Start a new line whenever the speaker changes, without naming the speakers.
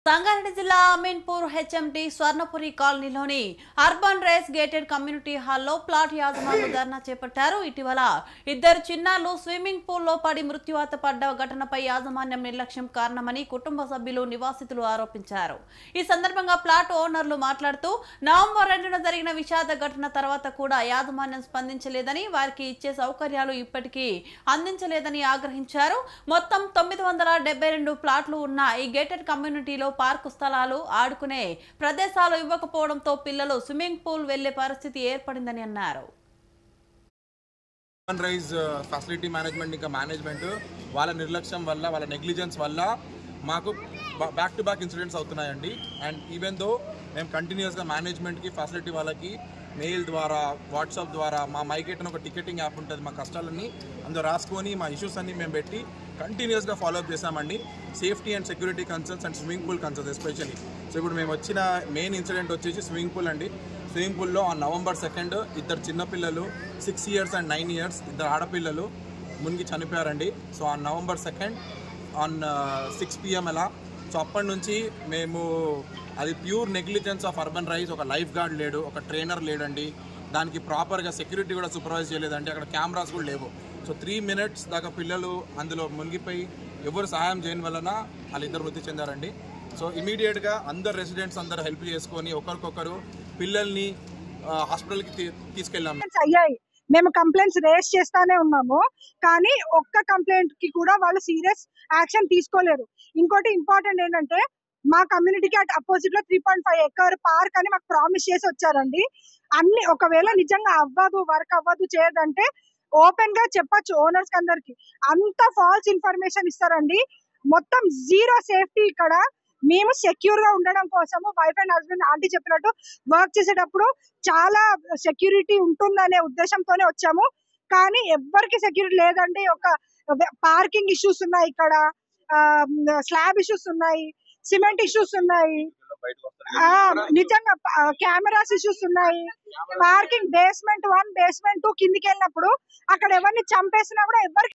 సంగారెడ్డి జిల్లా అమీన్పూర్ హెచ్ఎండి స్వర్ణపురి కాలనీలోని urban rice gated community హాల్లో ప్లాట్ యాజమానులు ధర్నా చేపట్టారు. ఇటీవల ఇద్దరు చిన్నారులు స్విమ్మింగ్ పూల్లో పడి మృత్యువాత పడ్డ ఘటనపై యాజమాన్యం నిర్లక్ష్యం కారణమని కుటుంబ సభ్యులు నివాసితులు ఆరోపించారు. ఈ సందర్భంగా ప్లాట్ ఓనర్లు మాట్లాడుతూ నవంబర్ 2న జరిగిన విషాద ఘటన తర్వాత కూడా యాజమాన్యం స్పందించలేదని, వారికి ఇచ్చే సౌకర్యాలు ఇప్పటికీ అందించలేదని ఆగ్రహించారు. మొత్తం 972 ప్లాట్లు ఉన్న ఈ గేటెడ్ కమ్యూనిటీలో పార్కు స్థలాలు, ఆడుకునే ప్రదేశాలు ఇవ్వకపోవడంతో పిల్లలు స్విమ్మింగ్ పూల్ వెళ్లే పరిస్థితి ఏర్పడిందని అన్నారు.
రైజ్ ఫెసిలిటీ మేనేజ్మెంట్ ఇంకా మేనేజ్మెంట్ వాళ్ళ నిర్లక్ష్యం వల్ల, వాళ్ళ నెగ్లిజెన్స్ వల్ల మాకు బ్యాక్ టు బ్యాక్ ఇన్సిడెంట్స్ అవుతున్నాయండి. అండ్ ఈవెన్ దో మేము కంటిన్యూస్గా మేనేజ్మెంట్కి, ఫెసిలిటీ వాళ్ళకి మెయిల్ ద్వారా, వాట్సాప్ ద్వారా, మా మైగేట్ అని ఒక టికెటింగ్ యాప్ ఉంటుంది, మా కష్టాలన్నీ అందులో రాసుకొని మా ఇష్యూస్ అన్నీ మేము పెట్టి కంటిన్యూస్గా ఫాలోఅప్ చేసామండి. Safety and security concerns and swimming pool concerns especially. So ఇప్పుడు మేము వచ్చిన మెయిన్ ఇన్సిడెంట్ వచ్చేసి స్విమ్మింగ్ పూల్ అండి. స్విమ్మింగ్ పూల్లో ఆన్ నవంబర్ 2 ఇద్దరు చిన్నపిల్లలు 6 years and 9 years ఇద్దరు ఆడపిల్లలు మునిగి చనిపోయారండి. So on November 2 on 6 PM అలా. సో అప్పటి నుంచి మేము అది pure negligence of urban rise. ఒక లైఫ్ గార్డ్ లేడు, ఒక ట్రైనర్ లేడండి, దానికి ప్రాపర్గా సెక్యూరిటీ కూడా సూపర్వైజ్ చేయలేదండి, అక్కడ కెమెరాస్ కూడా లేవు. సో 3 minutes దాకా పిల్లలు అందులో మునిగిపోయి ఎవరు సహాయం చేయని వలన వాళ్ళిద్దరు మృతి చెందారండి. సో ఇమీడియట్గా అందరు రెసిడెంట్స్ అందరు హెల్ప్ చేసుకొని ఒకరికొకరు పిల్లల్ని హాస్పిటల్కి తీసుకెళ్ళాము.
మేము కంప్లైంట్స్ రేస్ చేస్తానే ఉన్నాము, కానీ ఒక్క కంప్లైంట్ కి కూడా వాళ్ళు సీరియస్ యాక్షన్ తీసుకోలేరు. ఇంకోటి ఇంపార్టెంట్ ఏంటంటే, మా కమ్యూనిటీకి అటు అపోజిట్ లో 3.5 acre పార్క్ అని మాకు ప్రామిస్ చేసి వచ్చారండి. అన్ని ఒకవేళ నిజంగా అవ్వదు, వర్క్ అవ్వదు, చేయదంటే ఓపెన్ గా చెప్పొచ్చు ఓనర్స్ అందరికి. అంత ఫాల్స్ ఇన్ఫర్మేషన్ ఇస్తారండి. మొత్తం జీరో సేఫ్టీ ఇక్కడ. మేము సెక్యూర్ గా ఉండడం కోసము వైఫ్ అండ్ హస్బెండ్ ఆంటీ చెప్పినట్టు వర్క్ చేసేటప్పుడు చాలా సెక్యూరిటీ ఉంటుందనే ఉద్దేశంతోనే వచ్చాము, కానీ ఎవ్వరికి సెక్యూరిటీ లేదండి. ఒక పార్కింగ్ ఇష్యూస్ ఉన్నాయి ఇక్కడ, స్లాబ్ ఇష్యూస్ ఉన్నాయి, సిమెంట్ ఇష్యూస్ ఉన్నాయి, నిజంగా కెమెరాస్ ఇష్యూస్ ఉన్నాయి. పార్కింగ్ basement 1 basement 2 కిందికి వెళ్ళినప్పుడు అక్కడ ఎవరిని చంపేసినా కూడా ఎవరికి